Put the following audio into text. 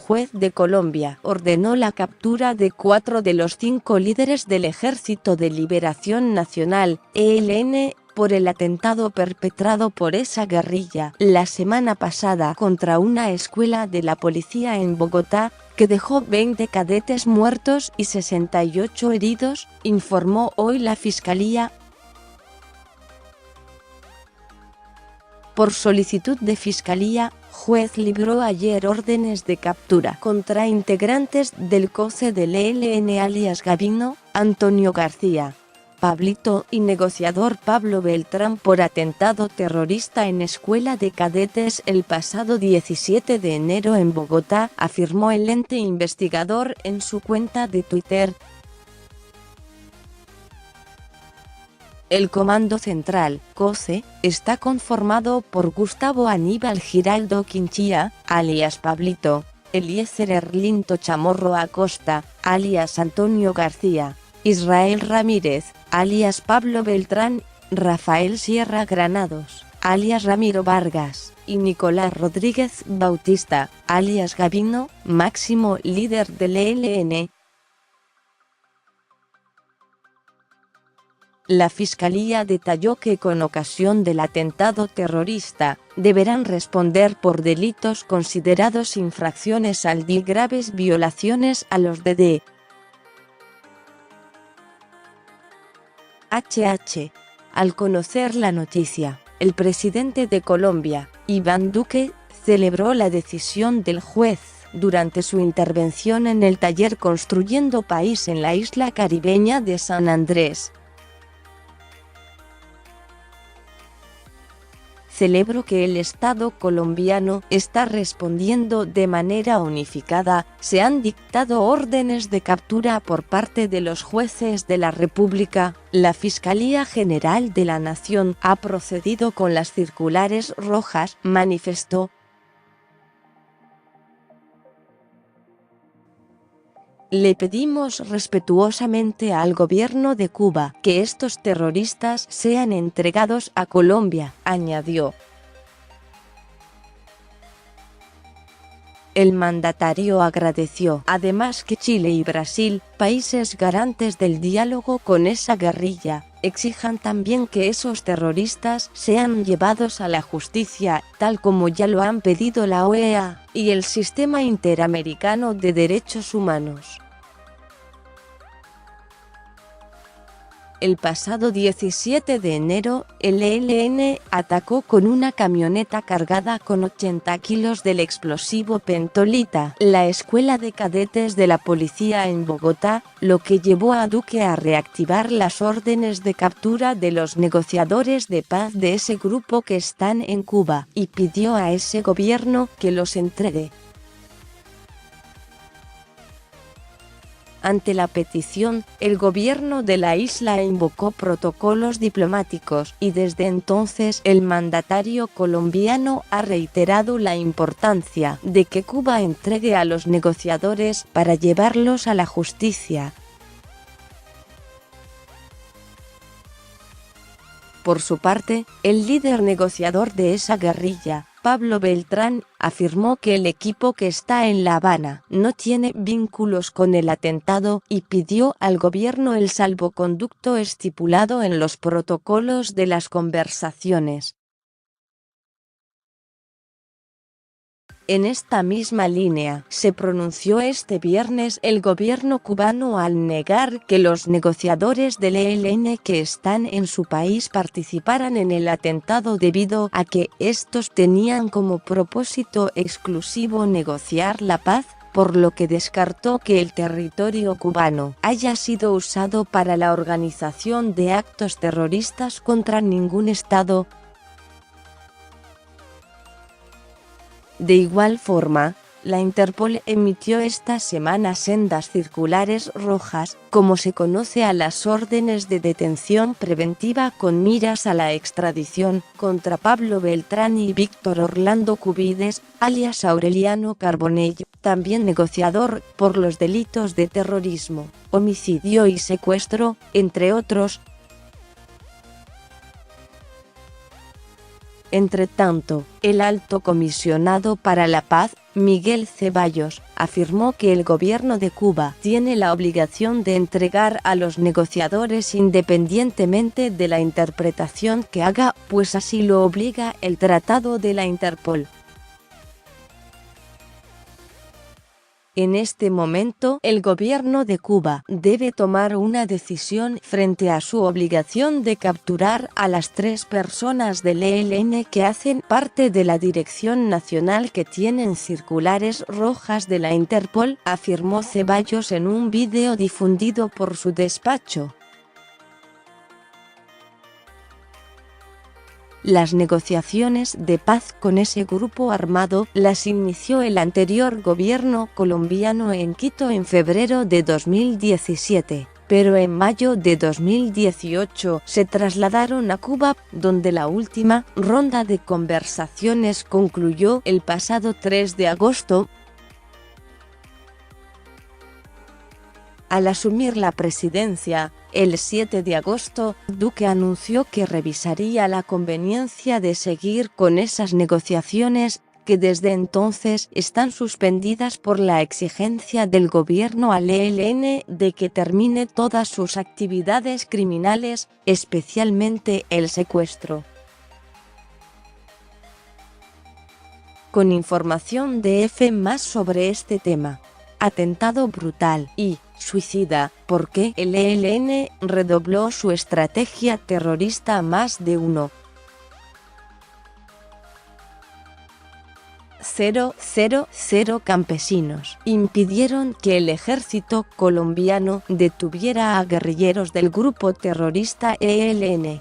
juez de Colombia ordenó la captura de 4 de los 5 líderes del Ejército de Liberación Nacional, ELN, por el atentado perpetrado por esa guerrilla la semana pasada contra una escuela de la policía en Bogotá, que dejó 20 cadetes muertos y 68 heridos, informó hoy la Fiscalía. Por solicitud de Fiscalía, juez libró ayer órdenes de captura contra integrantes del COCE del ELN alias Gabino, Antonio García, Pablito y negociador Pablo Beltrán por atentado terrorista en escuela de cadetes el pasado 17 de enero en Bogotá, afirmó el ente investigador en su cuenta de Twitter. El Comando Central, COCE, está conformado por Gustavo Aníbal Giraldo Quinchía, alias Pablito, Eliezer Erlinto Chamorro Acosta, alias Antonio García, Israel Ramírez, alias Pablo Beltrán, Rafael Sierra Granados, alias Ramiro Vargas, y Nicolás Rodríguez Bautista, alias Gabino, máximo líder del ELN. La Fiscalía detalló que con ocasión del atentado terrorista, deberán responder por delitos considerados infracciones al DIL graves violaciones a los DD. Al conocer la noticia, el presidente de Colombia, Iván Duque, celebró la decisión del juez durante su intervención en el taller Construyendo País en la isla caribeña de San Andrés. Celebro que el Estado colombiano está respondiendo de manera unificada. Se han dictado órdenes de captura por parte de los jueces de la República. La Fiscalía General de la Nación ha procedido con las circulares rojas, manifestó. Le pedimos respetuosamente al gobierno de Cuba que estos terroristas sean entregados a Colombia, añadió. El mandatario agradeció además que Chile y Brasil, países garantes del diálogo con esa guerrilla, exijan también que esos terroristas sean llevados a la justicia, tal como ya lo han pedido la OEA y el Sistema Interamericano de Derechos Humanos. El pasado 17 de enero, el ELN atacó con una camioneta cargada con 80 kilos del explosivo pentolita la escuela de cadetes de la policía en Bogotá, lo que llevó a Duque a reactivar las órdenes de captura de los negociadores de paz de ese grupo que están en Cuba, y pidió a ese gobierno que los entregue. Ante la petición, el gobierno de la isla invocó protocolos diplomáticos y desde entonces el mandatario colombiano ha reiterado la importancia de que Cuba entregue a los negociadores para llevarlos a la justicia. Por su parte, el líder negociador de esa guerrilla, Pablo Beltrán, afirmó que el equipo que está en La Habana no tiene vínculos con el atentado y pidió al gobierno el salvoconducto estipulado en los protocolos de las conversaciones. En esta misma línea, se pronunció este viernes el gobierno cubano al negar que los negociadores del ELN que están en su país participaran en el atentado debido a que estos tenían como propósito exclusivo negociar la paz, por lo que descartó que el territorio cubano haya sido usado para la organización de actos terroristas contra ningún Estado. De igual forma, la Interpol emitió esta semana sendas circulares rojas, como se conoce a las órdenes de detención preventiva con miras a la extradición, contra Pablo Beltrán y Víctor Orlando Cubides, alias Aureliano Carbonell, también negociador, por los delitos de terrorismo, homicidio y secuestro, entre otros. Entretanto, el alto comisionado para la paz, Miguel Ceballos, afirmó que el gobierno de Cuba tiene la obligación de entregar a los negociadores independientemente de la interpretación que haga, pues así lo obliga el Tratado de la Interpol. En este momento, el gobierno de Cuba debe tomar una decisión frente a su obligación de capturar a las 3 personas del ELN que hacen parte de la Dirección Nacional que tienen circulares rojas de la Interpol, afirmó Ceballos en un vídeo difundido por su despacho. Las negociaciones de paz con ese grupo armado las inició el anterior gobierno colombiano en Quito en febrero de 2017, pero en mayo de 2018 se trasladaron a Cuba, donde la última ronda de conversaciones concluyó el pasado 3 de agosto. Al asumir la presidencia, el 7 de agosto, Duque anunció que revisaría la conveniencia de seguir con esas negociaciones, que desde entonces están suspendidas por la exigencia del gobierno al ELN de que termine todas sus actividades criminales, especialmente el secuestro. Con información de F+ sobre este tema. Atentado brutal y suicida, ¿por qué el ELN redobló su estrategia terrorista a más de 1,000 campesinos impidieron que el ejército colombiano detuviera a guerrilleros del grupo terrorista ELN?